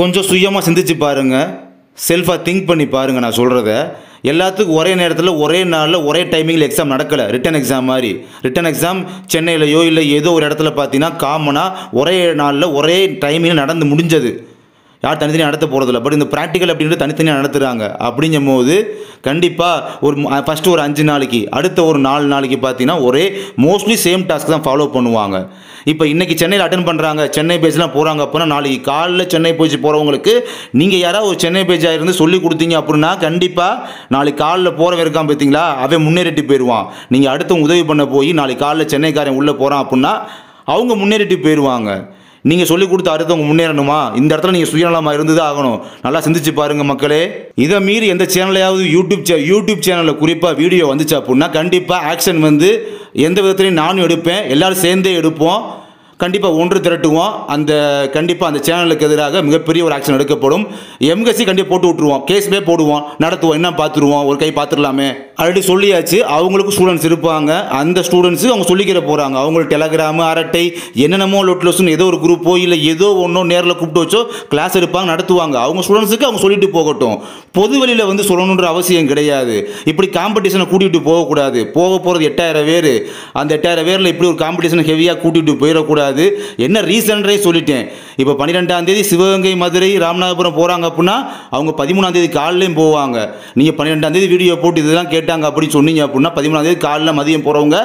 கொஞ்சம் சுயமாக சிந்திச்சு பாருங்கள், செல்ஃபாக திங்க் பண்ணி பாருங்கள். நான் சொல்கிறத எல்லாத்துக்கும் ஒரே நேரத்தில் ஒரே நாளில் ஒரே டைமிங்கில் எக்ஸாம் நடக்கலை. ரிட்டன் எக்ஸாம் மாதிரி ரிட்டன் எக்ஸாம் சென்னையிலையோ இல்லை ஏதோ ஒரு இடத்துல பார்த்தீங்கன்னா காமனாக ஒரே நாளில் ஒரே டைமிங்கில் நடந்து முடிஞ்சது. யார் தனித்தனியாக நடத்த போகிறதில்ல. பட் இந்த ப்ராக்டிக்கல் அப்படின்றது தனித்தனியாக நடத்துகிறாங்க. அப்படிங்கும் போது கண்டிப்பாக ஒரு ஃபஸ்ட்டு ஒரு 5 நாளைக்கு, அடுத்த ஒரு 4 நாளைக்கு பார்த்தீங்கன்னா ஒரே மோஸ்ட்லி சேம் டாஸ்க் தான் ஃபாலோ பண்ணுவாங்க. இப்போ இன்றைக்கி சென்னையில் அட்டன் பண்ணுறாங்க, சென்னை பேஜ்லாம் போகிறாங்க அப்படின்னா நாளைக்கு காலைல சென்னை பேஜ் போகிறவங்களுக்கு நீங்கள் யாராவது ஒரு சென்னை பேஜாக இருந்து சொல்லி கொடுத்தீங்க அப்படின்னா கண்டிப்பாக நாளைக்கு காலைல போகிறவன் இருக்கான் பார்த்தீங்களா, அவன் முன்னேறிட்டு போயிடுவான். நீங்கள் அடுத்தவங்க உதவி பண்ண போய் நாளைக்கு காலைல சென்னைக்காரன் உள்ளே போகிறான் அப்படின்னா அவங்க முன்னேறிட்டு போயிடுவாங்க. நீங்கள் சொல்லிக் கொடுத்த அடுத்தவங்க முன்னேறணுமா, இந்த இடத்துல நீங்கள் சுயநலமாக இருந்தது ஆகணும். நல்லா சிந்திச்சு பாருங்கள் மக்களே. இதை மீறி எந்த சேனலையாவது யூடியூப் சேனலில் குறிப்பாக வீடியோ வந்துச்சு அப்படின்னா கண்டிப்பாக ஆக்ஷன் வந்து எந்த விதத்துலையும் நானும் எடுப்பேன், எல்லோரும் சேர்ந்தே எடுப்போம். கண்டிப்பாக ஒன்று திரட்டுவோம். கண்டிப்பாக அந்த சேனலுக்கு எதிராக மிகப்பெரிய ஒரு ஆக்ஷன் எடுக்கப்படும். எம்கசி கண்டிப்பாக போட்டு விட்ருவோம், கேஸ்மே போடுவோம், நடத்துவோம், என்ன பார்த்துருவோம், ஒரு கை பார்த்துடலாமே. ஆல்ரெடி சொல்லியாச்சு, அவங்களுக்கும் ஸ்டூடெண்ட்ஸ் இருப்பாங்க. அந்த ஸ்டூடெண்ட்ஸு அவங்க சொல்லிக்கிற போகிறாங்க. அவங்களுக்கு டெலகிராமு, அரட்டை, என்னென்னமோ லொட்லோஸ்னு ஏதோ ஒரு குரூப்போ இல்லை ஏதோ ஒன்றோ நேரில் கூப்பிட்டு வச்சோ கிளாஸ் எடுப்பாங்க, நடத்துவாங்க. அவங்க ஸ்டூடெண்ட்ஸுக்கு அவங்க சொல்லிட்டு போகட்டும். பொது வழியில் வந்து சொல்லணுன்ற அவசியம் கிடையாது. இப்படி காம்படிஷனை கூட்டிகிட்டு போகக்கூடாது. போகிறது 8000 பேர். அந்த 8000 பேரில் இப்படி ஒரு காம்படிஷனை ஹெவியாக கூட்டிகிட்டு போயிடக்கூடாது. என்ன ரீசன்றே சொல்லிட்டேன். இப்போ 12ஆம் தேதி சிவகங்கை, மதுரை, ராமநாதபுரம் போகிறாங்க அப்படின்னா அவங்க 13ஆம் தேதி காலையிலையும் போவாங்க. நீங்கள் 12ஆம் தேதி வீடியோ போட்டு இதெல்லாம் கேட்டாங்க அப்படின்னு சொன்னீங்க அப்படின்னா 13ஆம் தேதி காலையில் மதியம் போகிறவங்க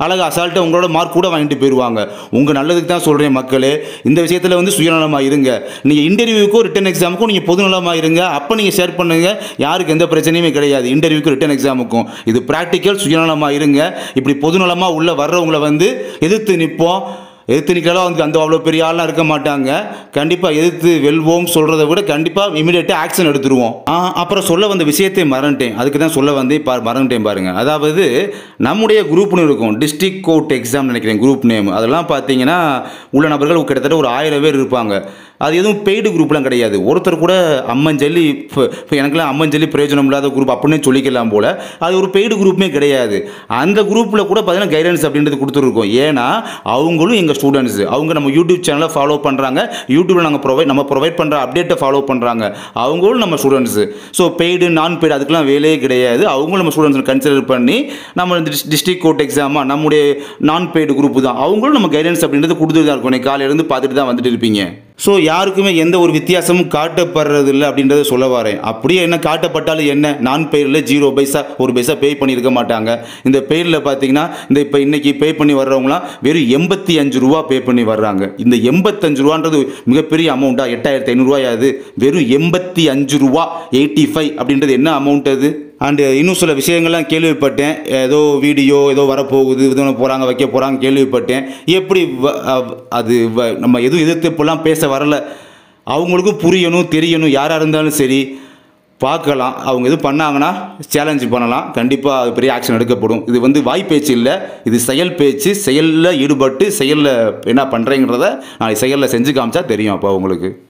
அழகாக அசால்ட்டாக உங்களோட மார்க் கூட வாங்கிட்டு போயிடுவாங்க. உங்கள் நல்லதுக்கு தான் சொல்கிறேன் மக்களே. இந்த விஷயத்தில் வந்து சுயநலமாக இருங்க. நீங்கள் இன்டர்வியூக்கும் ரிட்டன் எக்ஸாமுக்கும் நீங்கள் பொதுநலமாக இருங்க. அப்போ நீங்கள் ஷேர் பண்ணுங்கள், யாருக்கு எந்த பிரச்சனையுமே கிடையாது. இன்டர்வியூக்கும் ரிட்டன் எக்ஸாமுக்கும் இது ப்ராக்டிக்கல். சுயநலமாக இருங்க. இப்படி பொதுநலமாக உள்ளே வர்றவங்களை வந்து எதிர்த்து நிற்போம். எதிர்த்து நிற்கலாம் வந்து அந்த அவ்வளோ பெரிய ஆள்லாம் இருக்க மாட்டாங்க. கண்டிப்பாக எதிர்த்து வெல்வோம் சொல்கிறத விட கண்டிப்பாக இமீடியட்டாக ஆக்ஷன் எடுத்துருவோம். அப்புறம் சொல்ல வந்த விஷயத்தை மறந்துட்டேன். அதுக்கு தான் சொல்ல வந்து மறந்துட்டேன் பாருங்கள். அதாவது நம்முடைய குரூப்னு இருக்கும், டிஸ்ட்ரிக்ட் கோர்ட் எக்ஸாம் நினைக்கிறேன் குரூப் நேம். அதெல்லாம் பார்த்தீங்கன்னா உள்ள நபர்கள் கிட்டத்தட்ட ஒரு 1000 பேர் இருப்பாங்க. அது எதுவும் பெய்டு குரூப்லாம் கிடையாது. ஒருத்தர் கூட அம்மஞ்சலி, இப்போ எனக்குலாம் அம்மஞ்சலி பிரயோஜனம் இல்லாத குரூப் அப்படின்னு சொல்லிக்கலாம் போல். அது ஒரு பெய்டு குரூப்புமே கிடையாது. அந்த குரூப்பில் கூட பார்த்தீங்கன்னா கைடன்ஸ் அப்படின்றது கொடுத்துருக்கோம். ஏன்னா அவங்களும் எங்கள் ஸ்டூடெண்ட்ஸு. அவங்க நம்ம யூடியூப் சேனலை ஃபாலோ பண்ணுறாங்க. யூடியூப்பில் நம்ம ப்ரொவைட் பண்ணுற அப்டேட்டை ஃபாலோ பண்ணுறாங்க. அவங்களும் நம்ம ஸ்டூடெண்ட்ஸு. ஸோ பெய்டு நான் பெய்டு அதுக்கெலாம் வேலையே கிடையாது. அவங்களும் நம்ம ஸ்டூடெண்ட்ஸ் கன்சிடர் பண்ணி நம்ம டிஸ்ட்ரிக்ட் கோர்ட் எக்ஸாமாக நம்முடைய நான் பெய்டு குரூப்பு தான். அவங்களும் நம்ம கைடன்ஸ் அப்படின்றது கொடுத்துட்டு தான் இருக்கும். காலையிலேருந்து பார்த்துட்டு தான் வந்துட்டு இருப்பீங்க. ஸோ யாருக்குமே எந்த ஒரு வித்தியாசமும் காட்டப்படுறதில்லை அப்படின்றத சொல்ல வரேன். அப்படியே என்ன காட்டப்பட்டாலும் என்ன, நான் பெயரில் 0 பைசா 1 பைசா பே பண்ணியிருக்க மாட்டாங்க. இந்த பெயரில் பார்த்தீங்கன்னா இப்போ இன்றைக்கி பே பண்ணி வர்றவங்களாம் வெறும் 85 ரூபா பே பண்ணி வர்றாங்க. இந்த 85 ரூபான்றது மிகப்பெரிய அமௌண்ட்டா? 8500 ரூபாயாது. வெறும் 85 ரூபா 85 அப்படின்றது என்ன அமௌண்ட் அது? அண்டு இன்னும் சில விஷயங்கள்லாம் கேள்விப்பட்டேன். ஏதோ வீடியோ ஏதோ வரப்போகுது, இது போகிறாங்க, வைக்க போகிறாங்க கேள்விப்பட்டேன். எப்படி அது நம்ம எதுவும் எதிர்த்து இப்போல்லாம் பேச வரலை. அவங்களுக்கும் புரியணும், தெரியணும். யாராக இருந்தாலும் சரி பார்க்கலாம். அவங்க எதுவும் பண்ணாங்கன்னா சேலஞ்சு பண்ணலாம். கண்டிப்பாக அது பெரிய ஆக்ஷன் எடுக்கப்படும். இது வந்து வாய் பேச்சு இல்லை, இது செயல் பேச்சு. செயலில் ஈடுபட்டு செயலில் என்ன பண்ணுறேங்கிறத நாளைக்கு செயலில் செஞ்சு காமிச்சா தெரியும் அப்போ உங்களுக்கு.